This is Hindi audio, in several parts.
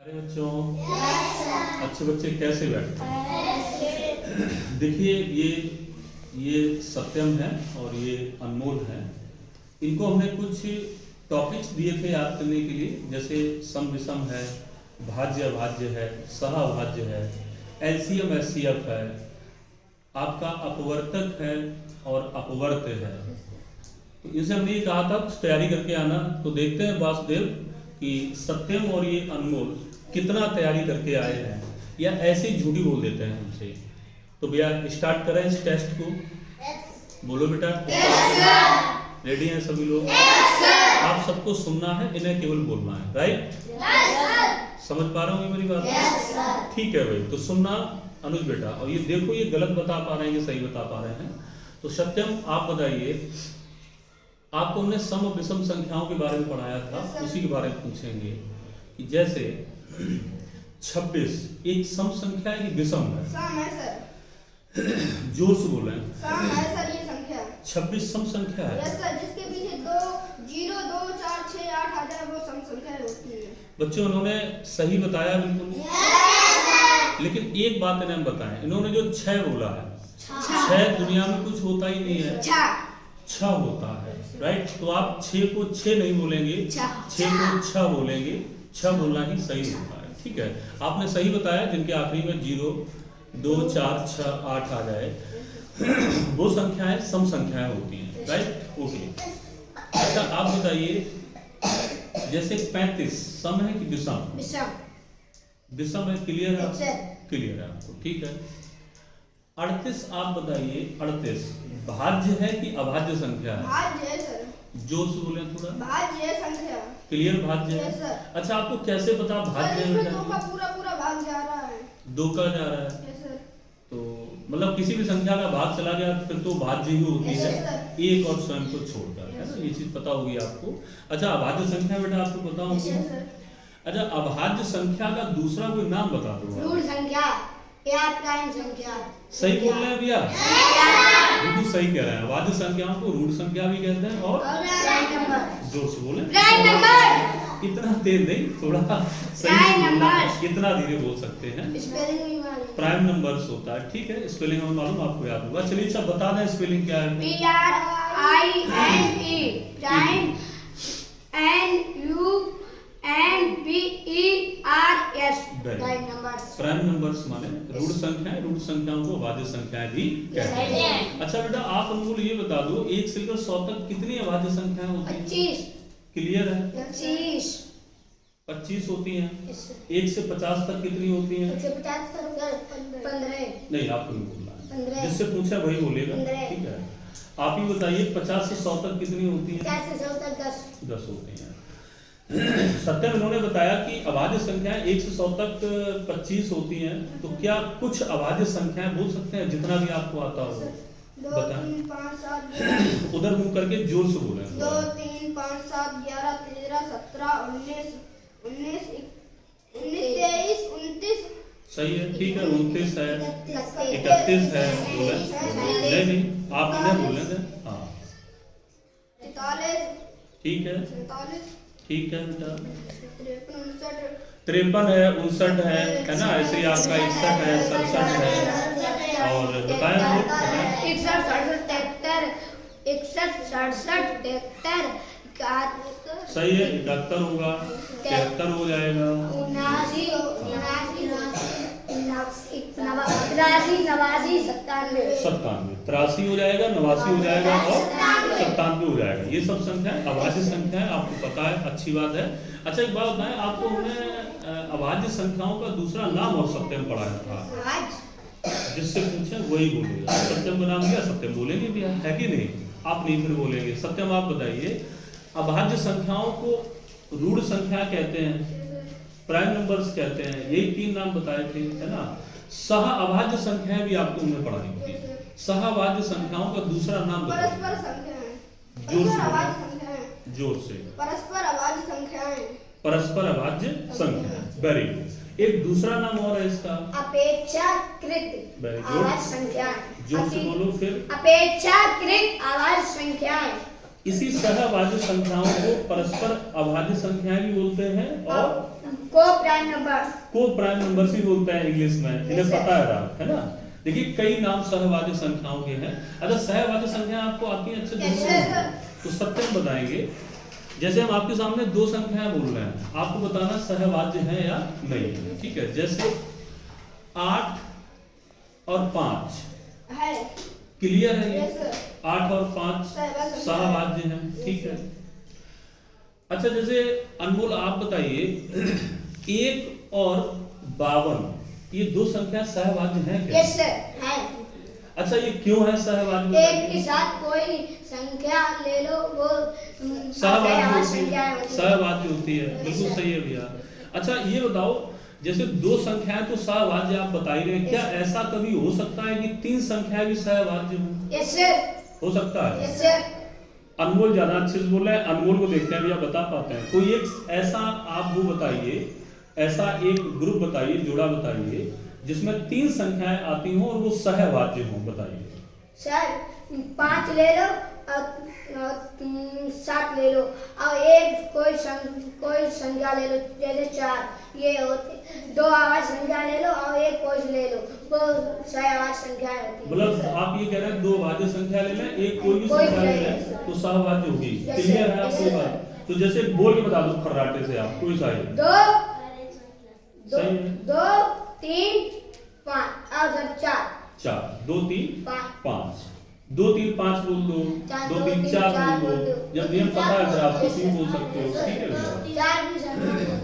अरे बच्चों, अच्छे बच्चे कैसे बैठते हैं? देखिए, ये सत्यम है और ये अनमोल है। इनको हमने कुछ टॉपिक्स दिए थे याद करने के लिए, जैसे सम विषम है, भाज्य अभाज्य है, सहअभाज्य है, एलसीएम एचसीएफ है, आपका अपवर्तक है और अपवर्त्य है। तो इनसे हमने ये कहा था कुछ तैयारी करके आना। तो देखते हैं वासुदेव कि सत्यम और ये अनमोल कितना तैयारी करके आए हैं या ऐसे ही झूठी बोल देते हैं हमसे। तो भैया स्टार्ट करें इस टेस्ट को। बोलो बेटा। रेडी हैं सभी लोग? आप सबको सुनना है, इन्हें केवल बोलना है, राइट? समझ पा रहा हूँ मेरी बात? ठीक है भाई, तो सुनना अनुज बेटा। और ये देखो, ये गलत बता पा रहे हैं कि सही बता पा रहे हैं। तो सत्यम आप बताइए, आपको हमने सम और विषम संख्याओं के बारे में पढ़ाया था, उसी के बारे में पूछेंगे कि जैसे 26 एक सम संख्या है कि विषम है? सम है सर। जोर से बोले। सम है सर, ये संख्या 26 सम संख्या है। यस सर, जिसके पीछे 2 0 2 4 6 8 आ जाए वो सम संख्या होती है। बच्चों, उन्होंने सही बताया बिल्कुल। लेकिन एक बात इन्हें बताएं, इन्होंने जो 6 बोला है, 6 दुनिया में कुछ होता ही नहीं है, 6 होता है, राइट? तो आप 6 को 6 नहीं बोलेंगे, 6 को 6 बोलेंगे। 6 बोलना ही सही होता है, ठीक है? आपने सही बताया। जिनके आखिरी में 0 2 4 6 8 आ जाए वो संख्याएं सम संख्याएं होती हैं, राइट? ओके। अच्छा, आप बताइए, जैसे 35 सम है कि विषम? विषम है। क्लियर है? क्लियर है आपको, ठीक है। 38 आप बताइए, 38 भाज्य है कि अभाज्य संख्या है? भाज्य है सर। जोर से बोले थोड़ा। भाज्य है संख्या। क्लियर? भाज्य है। Yes sir. अच्छा, आपको कैसे पता भाज्य है? इसमें 2 का पूरा भाग जा रहा है। 2 का जा रहा है, यस सर। तो मतलब किसी भी संख्या का भाग चला गया फिर तो भाज्य ही होती है, एक और स्वयं को छोड़कर, है ना? ये चीज पता होगी आपको। अच्छा, अभाज्य संख्या बेटा आपको पता होगी। Yes sir. अच्छा, अभाज्य संख्या का दूसरा कोई नाम बता दो। ऋण संख्या या प्राइम संख्या। सही बोल रहे हैं भैया? बिल्कुल सही कह रहे हैं। अभाज्य संख्याओं को ऋण संख्या भी कहते हैं और प्राइम नंबर। जोर से बोले। Prime number. इतना तेज नहीं, थोड़ा सही नंबर, इतना धीरे बोल सकते हैं। स्पेलिंग भी मालूम। प्राइम नंबर्स होता है, ठीक है। स्पेलिंग हमें मालूम, आपको याद होगा। चलिए सब बता दें स्पेलिंग क्या है। PRIME prime NUMBERS prime numbers. Prime numbers माने ऋण संख्याएं, ऋण संख्याओं को अभाज्य संख्याएं भी कहते हैं। अच्छा बेटा, आप हमको ये बता दो, 1 से लेकर 100 तक कितनी अभाज्य संख्याएं होती हैं? 25। क्लियर है? 25 होती हैं। 1 से 50 तक कितनी होती हैं? 150 तक 15। नहीं, आपको नहीं बोलना है, 15। जिससे पूछा वही बोलेगा, 15। ठीक है? आप ही बताइए, 50 से 100 तक कितनी होती हैं? 50 से 100 तक 10 होती हैं। सत्यम इन्होंने बताया कि अभाज्य संख्याएं 1 से 100 तक 25 होती हैं। तो क्या कुछ अभाज्य संख्याएं बोल सकते हैं, जितना भी आपको आता हो? 2 3 5 7 उधर मुंह करके जोर से बोले। 2 3 5 7 11 13 17 19 19 23 29। सही है, ठीक है। 29 है, 31 है, बोले नहीं, आप इन्हें बोले थे। हाँ, 43 ठीक है, 47 ठीक है बेटा। 53 है, 59 है ना? ऐसे ही आपका 61 है, 67 है, और बताएं वो 61 67 63 67 73 सही है। 71 होगा, 73 हो जाएगा, 79 सत्तानवे, 83 हो जाएगा, 89 हो जाएगा और 97 हो जाएगा। ये सब संख्याएं अभाज्य संख्याएं, आपको पता है, अच्छी बात है। अच्छा, एक बात बताएं, आपको हमने अभाज्य संख्याओं का दूसरा नाम और सत्यम पढ़ाया था, जिससे पूछे वही बोलेगा। सत्यम का नाम क्या? सत्यम बोलेंगे भैया, है कि नहीं? आप नहीं फिर बोलेंगे। सत्यम आप बताइए, अभाज्य संख्याओं को ऋण संख्या कहते हैं, प्राइम नंबर्स कहते हैं, यही 3 नाम बताए थे, है ना? सह अभाज्य संख्याएं भी आपको हमने पढ़ाई थी। सह अभाज्य संख्याओं का दूसरा नाम बताइए। परस्पर संख्याएं। जोर से अभाज्य संख्याएं। जोर से। परस्पर अभाज्य संख्याएं। परस्पर अभाज्य संख्याएं, वेरी गुड। एक दूसरा नाम और है इसका, अपेक्षाकृत अभाज्य संख्याएं। जोर से बोलो फिर। अपेक्षाकृत अभाज्य संख्याएं। इसी सहअभाज्य संख्याओं को परस्पर अभाज्य संख्याएं भी बोलते हैं और को प्राइम नंबर। को प्राइम नंबर से बोलते हैं इंग्लिश में, इन्हें Yes, sir. पता है ना। देखिए कई नाम सहवाद्य संख्याओं के हैं। अच्छा सहवाद्य संख्या आपको आती है अच्छे Yes, से? sir. तो सत्यम बताएंगे। जैसे हम आपके सामने दो संख्याएं बोल रहे हैं, आपको बताना सहवाद्य है या नहीं, ठीक है। जैसे 8 और 5 है। क्लियर है ये? Yes, sir. 8 और 5 सहवाद्य सहवाद्य हैं, ठीक है। अच्छा जैसे अनमोल आप बताइए 1 और 52 ये दो संख्या सहवाद्य हैं क्या? Yes, sir. है। अच्छा ये क्यों है सहवाद्य? एक के साथ कोई संख्या ले लो वो सहवाद्य सहवाद्य होती है, बिल्कुल सही है भैया। अच्छा ये बताओ जैसे दो संख्याएं तो सहवाद्य आप बता ही रहे हैं, क्या ऐसा कभी हो सकता है कि 3 संख्याएं भी सहवाद्य हो? Yes, sir. हो सकता है? Yes, sir. अनमोल ज्यादा अच्छे से बोल रहे हैं, अनमोल को देखते हैं भैया बता पाते हैं। कोई एक ऐसा आप वो बताइए, ऐसा एक ग्रुप बताइए, जोड़ा बताइए जिसमें 3 संख्याएं आती हो और वो सहवाद्य हो, बताइए। सर 5 ले लो और 7 ले लो और एक कोई संख्या ले लो, जैसे 4 ये होते 2 आवाज संख्या ले लो और एक कोई ले लो, वो सहवाद्य संख्या होती है। मतलब आप ये कह रहे हैं 2 वाद्य संख्या ले लें, एक कोई भी संख्या ले लें तो सहवाद्य होगी। क्लियर है आपको बात? तो जैसे बोल के बता दो फर्राटे से आप, कोई सा ही 2 सही है। 2 3 5 और 4 2 3 5 2 3 5 बोल दो, 2 3 4 बोल दो। जब नियम पता है फिर आप कुछ भी बोल सकते हो, ठीक है भैया? 4 भी संख्या।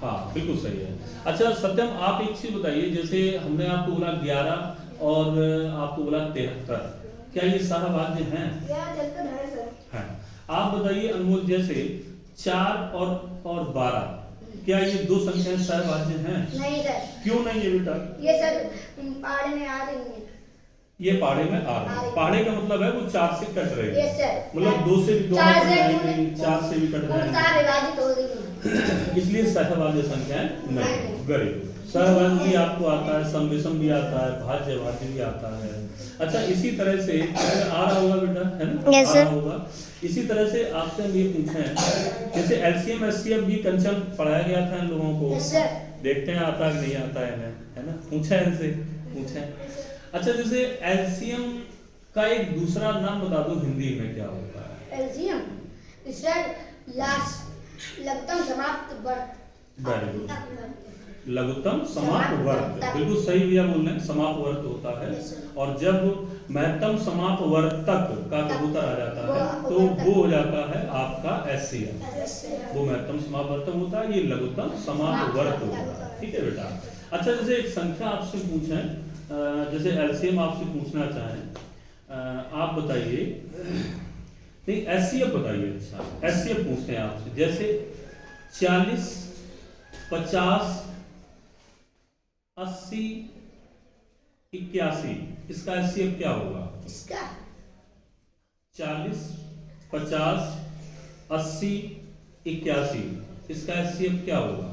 हाँ बिल्कुल सही है। अच्छा सत्यम आप एक चीज बताइए, जैसे हमने आपको बोला 11 और आपको बोला 73, क्या ये सहवाद्य हैं? हैं। आप बताइए अनमोल जैसे 4 और 12 क्या ये दो संख्याएं सहवाद्य हैं? नहीं सर। क्यों नहीं है बेटा? ये सर पहाड़ में आ रही है। ये पाड़े में आ रहे हैं। पाड़े का मतलब है वो 4 से कट रहे हैं। Yes sir. मतलब 2 से भी 2 4 से 4 से भी कट रहे हैं, विभाजित हो रही है। इसलिए सहवाद्य संख्याएं नहीं। गरीब सहवाद्य भी आपको आता है, समविषम भी आता है, भाज्यवाद्य भी आता है। अच्छा इसी तरह से आ रहा होगा बेटा, है ना? Yes, आ sir. रहा होगा। इसी तरह से आपसे हम ये पूछें, जैसे एलसीएम एचसीएफ भी कंचन पढ़ाया गया था इन लोगों को, यस सर। देखते हैं आता है कि नहीं आता है इन्हें, है ना? पूछा है इनसे, पूछें। अच्छा जैसे एलसीएम का एक दूसरा नाम बता दो हिंदी में क्या होता है? एलसीएम सर लास्ट लघुत्तम समाप्त वर्ग। वेरी गुड, लघुत्तम समाप्त वर्ग, बिल्कुल सही भैया बोल रहे हैं, समाप्त वर्ग होता है। और जब महत्तम समाप्त वर्ग तक का कबूतर आ जाता है तो वो हो जाता है आपका एचसीएफ, वो महत्तम समाप्त वर्ग तक होता है, ये लघुत्तम समाप्त वर्ग होता है, ठीक है बेटा? अच्छा जैसे एक संख्या आपसे पूछें, जैसे एलसीएम आपसे पूछना चाहें, आप बताइए, नहीं एचसीएफ बताइए। अच्छा एचसीएफ पूछते हैं आपसे, जैसे 40 50 80 81, इसका एचसीएफ क्या होगा? इसका 40 50 80 81, इसका एचसीएफ क्या होगा?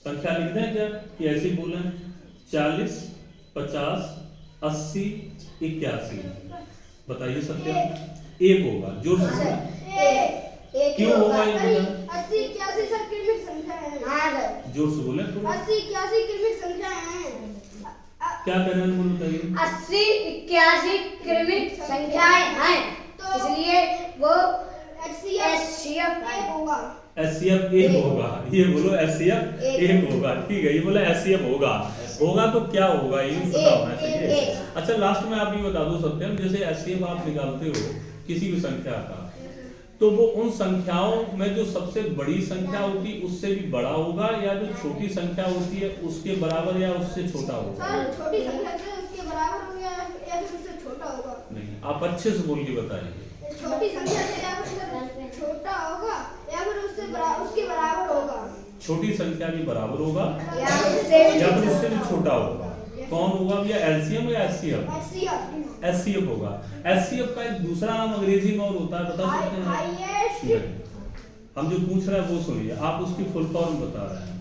संख्या लिख दें क्या कि ऐसे ही बोलें? 40 50 80 81, बताइए सत्यम। 1 होगा, जोर से बोलें। क्यों होगा ये बेटा? 80 81 सब क्रमिक संख्या है। हां सर। जोर से बोलें। 80 81 क्रमिक संख्या है। क्या कर रहे हैं बोलो बताइए? 80 81 क्रमिक संख्याएं हैं, तो इसलिए वो एचसीएफ होगा। एचसीएफ 1 होगा, ये बोलो एचसीएफ 1 होगा, ठीक है? ये बोला एचसीएफ होगा, होगा तो क्या होगा ये पता होना चाहिए। अच्छा लास्ट में आप ये बता दो सत्यम, जैसे एचसीएफ आप निकालते हो किसी भी संख्या का, तो वो उन संख्याओं में जो सबसे बड़ी संख्या होती है उससे भी बड़ा होगा, या जो छोटी संख्या होती है उसके बराबर या उससे छोटा होगा? सर छोटी संख्या से उसके बराबर होगा या फिर उससे छोटा होगा? नहीं, आप अच्छे से बोल के बताइए। छोटी संख्या से या फिर छोटा होगा या फिर उसके बराबर होगा। छोटी संख्या भी बराबर होगा या फिर उससे भी छोटा होगा। कौन होगा भैया, एलसीएम या एचसीएफ? एचसीएफ होगा। एचसीएफ का एक दूसरा नाम अंग्रेजी में और होता है, बता सकते हैं? हम जो पूछ रहे हैं वो सुनिए, आप उसकी फुल फॉर्म बता रहे हैं।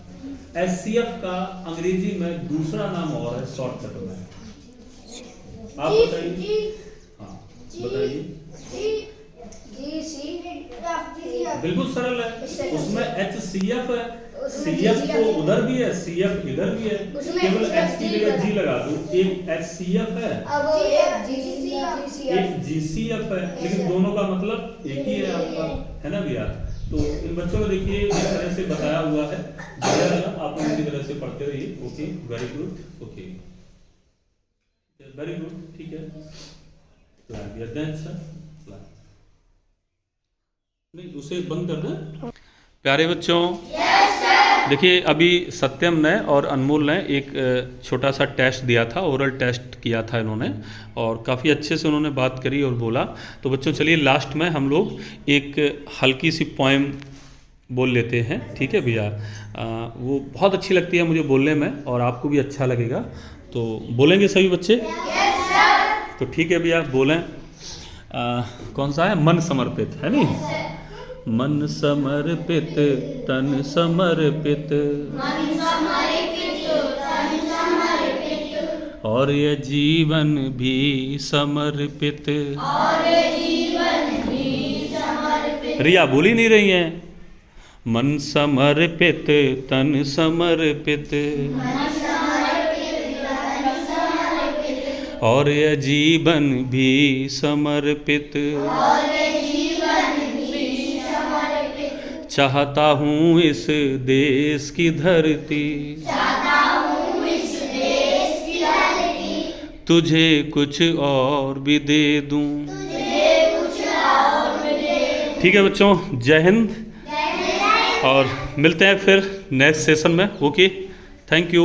एचसीएफ का अंग्रेजी में दूसरा नाम और है शॉर्टकट में, आप बताइए। हाँ बताइए। GC बिल्कुल सरल है, इससे उसमें HCF है, उसमें CF GCF तो उधर भी है, CF इधर भी है, उसमें केवल HCF H की जगह G लगा दूं, एक HCF है, अब वो एक GCF एक GCF है, लेकिन दोनों का मतलब एक ही है आपका, है ना भैया। तो इन बच्चों को देखिए इस तरह से बताया हुआ है, बढ़िया लगा, आप लोग इसी तरह से पढ़ते रहिए। Okay, very good, okay, very good, ठीक है। अच्छा नहीं, उसे बंद कर दें। प्यारे बच्चों, देखिए अभी सत्यम ने और अनमोल ने एक छोटा सा टेस्ट दिया था, ओरल टेस्ट किया था इन्होंने, और काफ़ी अच्छे से उन्होंने बात करी और बोला। तो बच्चों चलिए लास्ट में हम लोग एक हल्की सी पोएम बोल लेते हैं, ठीक है भैया। वो बहुत अच्छी लगती है मुझे बोलने में और आपको भी अच्छा लगेगा, तो बोलेंगे सभी बच्चे? तो ठीक है भैया, बोलें। कौन सा है? मन समर्पित, है नहीं? मन समर्पित तन समर्पित, और ये जीवन भी समर्पित। रिया बोल ही नहीं रही हैं। मन समर्पित तन समर्पित, और ये जीवन भी समर्पित। चाहता हूँ इस देश की धरती, तुझे कुछ और भी दे दूं। ठीक है बच्चों, जय हिंद, और मिलते हैं फिर नेक्स्ट सेशन में। Okay, thank you.